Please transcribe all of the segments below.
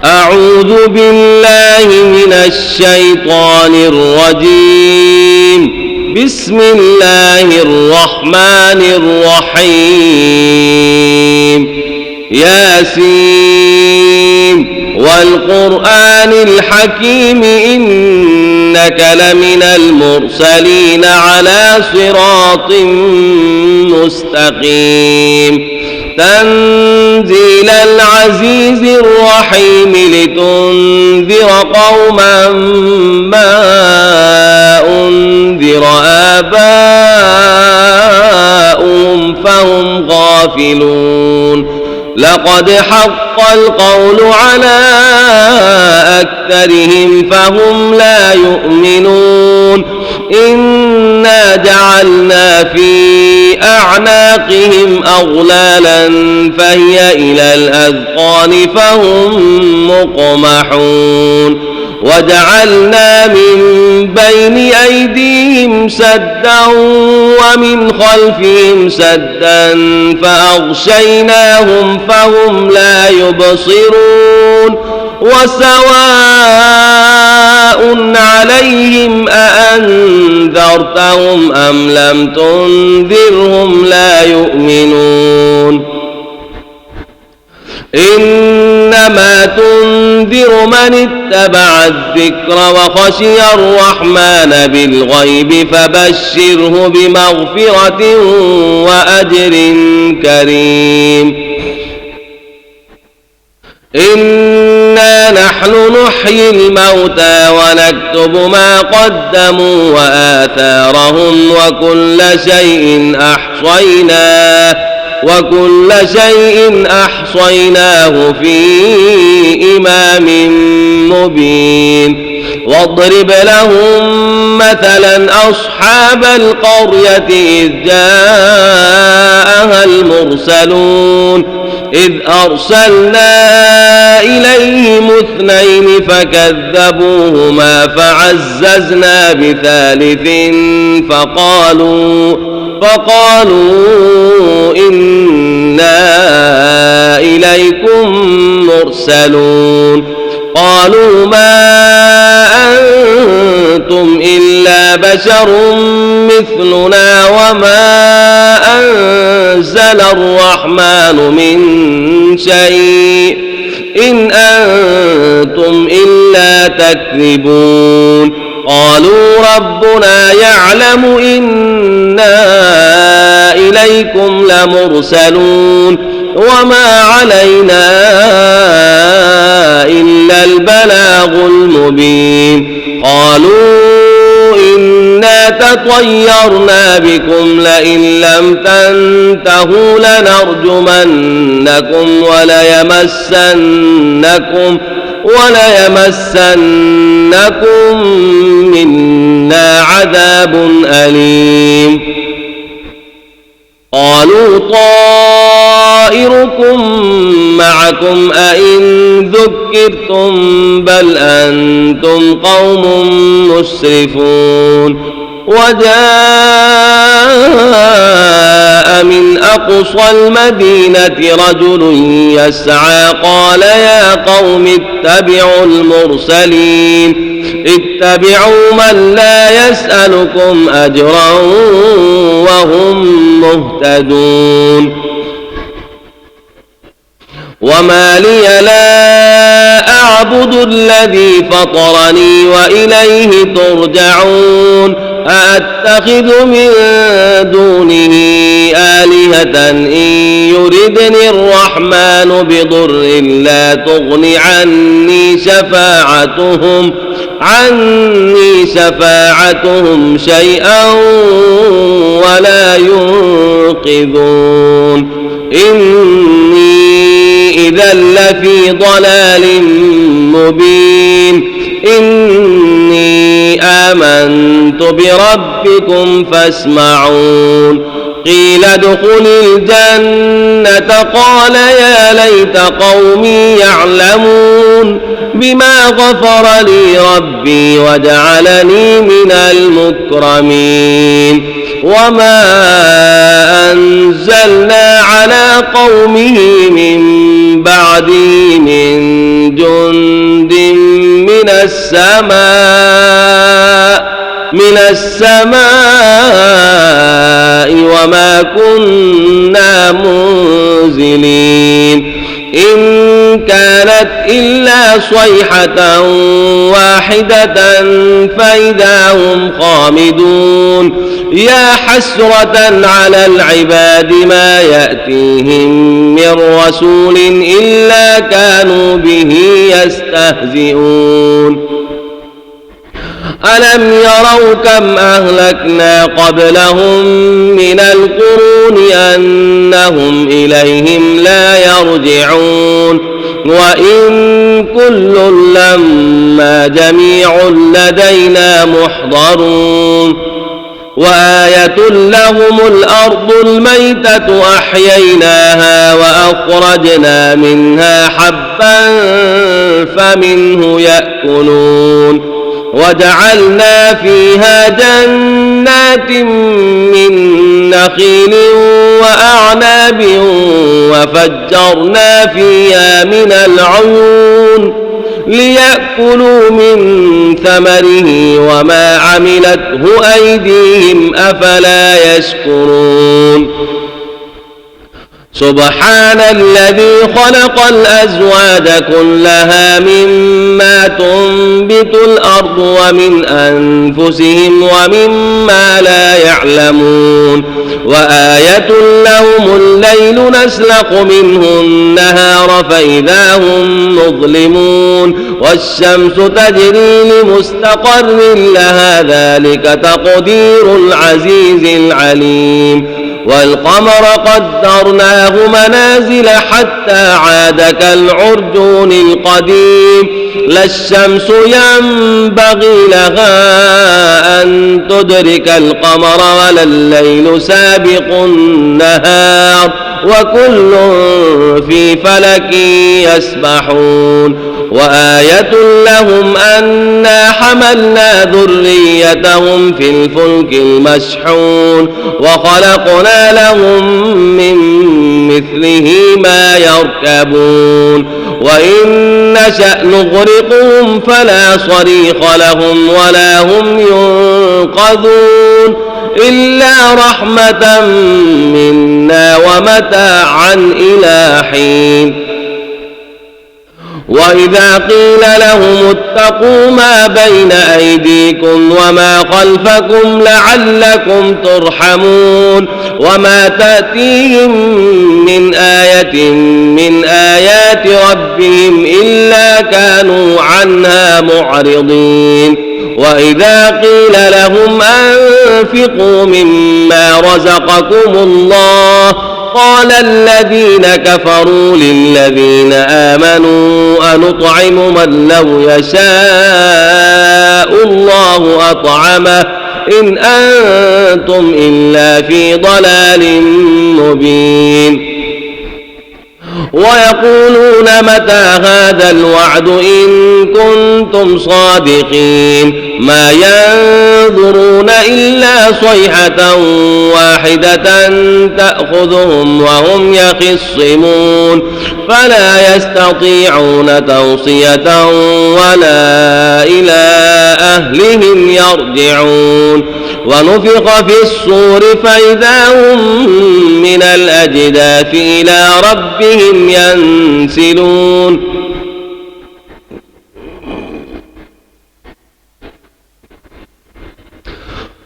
أعوذ بالله من الشيطان الرجيم. بسم الله الرحمن الرحيم. ياسين والقرآن الحكيم إنك لمن المرسلين على صراط مستقيم. تنزيل العزيز الرحيم لتنذر قوما ما أنذر آباؤهم فهم غافلون. لقد حق القول على أكثرهم فهم لا يؤمنون. إنا جعلنا في أعناقهم أغلالا فهي إلى الأذقان فهم مقمحون. وجعلنا من بين أيديهم سدا ومن خلفهم سدا فأغشيناهم فهم لا يبصرون. وسواء عليهم أأنذرتهم أم لم تنذرهم لا يؤمنون. إنما تنذر من اتبع الذكر وخشي الرحمن بالغيب فبشره بمغفرة وأجر كريم. إنا نحن نحيي الموتى ونكتب ما قدموا وآثارهم وكل شيء أحصيناه في إمام مبين. واضرب لهم مثلا أصحاب القرية إذ جاءها المرسلون إذ أرسلنا إليهم 2 فكذبوهما فعززنا بثالث فقالوا إنا إليكم مرسلون. قالوا ما أنتم إلا بشر مثلنا وما أنزل الرحمن من شيء إن أنتم إلا تكذبون. قالوا ربنا يعلم إنا إليكم لمرسلون وما علينا إلا البلاغ المبين. قالوا إنا تطيرنا بكم لئن لم تنتهوا لنرجمنكم وليمسنكم منا عذاب أليم. قالوا طائركم معكم أئن ذكرتم بل أنتم قوم مسرفون. وجاء من أقصى المدينة رجل يسعى قال يا قوم اتبعوا من لا يسألكم أجرا وهم مهتدون. وما لي لا أعبد الذي فطرني وإليه ترجعون. أأتخذ من دونه آلهة إن يردني الرحمن بضر لا تغن عني شفاعتهم شيئا ولا ينقذون. إني إذا لفي ضلال مبين. إني آمنت بربكم فاسمعون. قيل ادخل الجنة قال يا ليت قومي يعلمون بما غفر لي ربي وجعلني من المكرمين. وما أنزلنا على قومه من بعده من جند من السماء وما كنا منزلين إن كانت إلا صيحة واحدة فإذا هم خامدون يا حسرة على العباد ما يأتيهم من رسول إلا كانوا به يستهزئون ألم يروا كم أهلكنا قبلهم من القرون أنهم إليهم لا يرجعون وإن كل لما جميع لدينا محضرون وآية لهم الأرض الميتة أحييناها وأخرجنا منها حبا فمنه يأكلون وجعلنا فيها جنات من نخيل وأعناب وفجرنا فيها من العيون ليأكلوا من ثمره وما عملته أيديهم أفلا يشكرون سبحان الذي خلق الأزواج كلها مما تنبت الأرض ومن أنفسهم ومما لا يعلمون وآية لهم الليل نسلخ منه النهار فإذا هم مظلمون والشمس تجري لمستقر لها ذلك تقدير العزيز العليم والقمر قدرناه منازل حتى عاد كالعرجون القديم لا الشمس ينبغي لها أن تدرك القمر ولا الليل سابق النهار وكل في فلك يسبحون وآية لهم أنا حملنا ذريتهم في الفلك المشحون وخلقنا لهم من مثله ما يركبون وإن نشأ نغرقهم فلا صريخ لهم ولا هم ينقذون إلا رحمة منا ومتاعا إلى حين وإذا قيل لهم اتقوا ما بين أيديكم وما خلفكم لعلكم ترحمون وما تأتيهم من آية من آيات ربهم إلا كانوا عنها معرضين وإذا قيل لهم أنفقوا مما رزقكم الله قال الذين كفروا للذين آمنوا أنطعم من لو يشاء الله أطعمه إن أنتم إلا في ضلال مبين ويقولون متى هذا الوعد إن كنتم صادقين ما ينظرون إلا صيحة واحدة تأخذهم وهم يخصمون فلا يستطيعون توصية ولا إلى أهلهم يرجعون ونفخ في الصور فإذا هم من الأجداث إلى ربهم ينسلون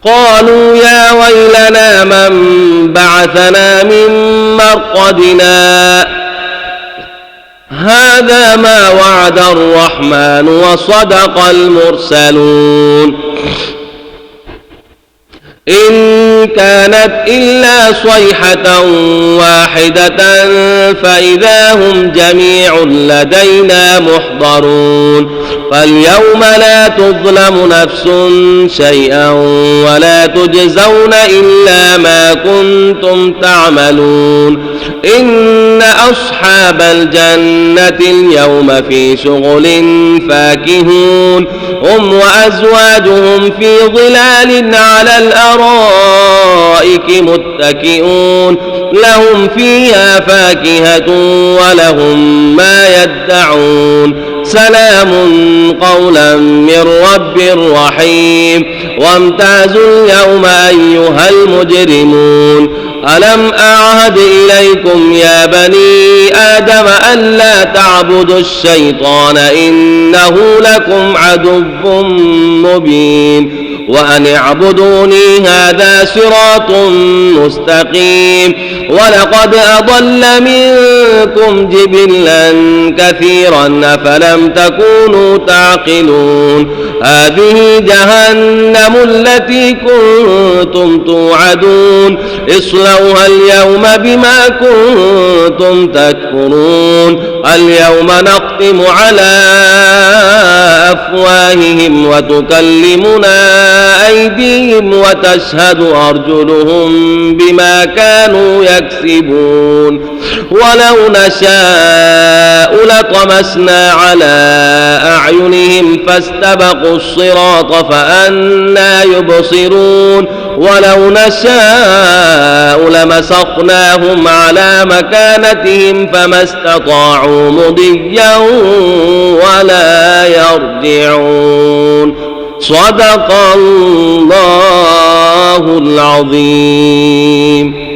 قالوا يا ويلنا من بعثنا من مرقدنا هذا ما وعد الرحمن وصدق المرسلون إن كانت إلا صيحة واحدة فإذا هم جميع لدينا محضرون فاليوم لا تظلم نفس شيئا ولا تجزون إلا ما كنتم تعملون إن أصحاب الجنة اليوم في شغل فاكهون هم وأزواجهم في ظلال على الأرائك متكئون لهم فيها فاكهة ولهم ما يدعون سلام قولا من رب رحيم وامتازوا اليوم أيها المجرمون ألم أعهد إليكم يا بني آدم ألا تعبدوا الشيطان إنه لكم عدو مبين وأن اعبدوني هذا صراط مستقيم ولقد أضل منكم جبلا كثيرا أفلم تكونوا تعقلون هذه جهنم التي كنتم توعدون اصلوها اليوم بما كنتم تكفرون اليوم نختم على أفواههم وتكلمنا أيديهم وتشهد أرجلهم بما كانوا يكسبون ولو نشاء لطمسنا على أعينهم فاستبقوا الصراط فأنى يبصرون ولو نشاء لمسخناهم على مكانتهم فما استطاعوا مضيا ولا يرجعون صدق الله العظيم.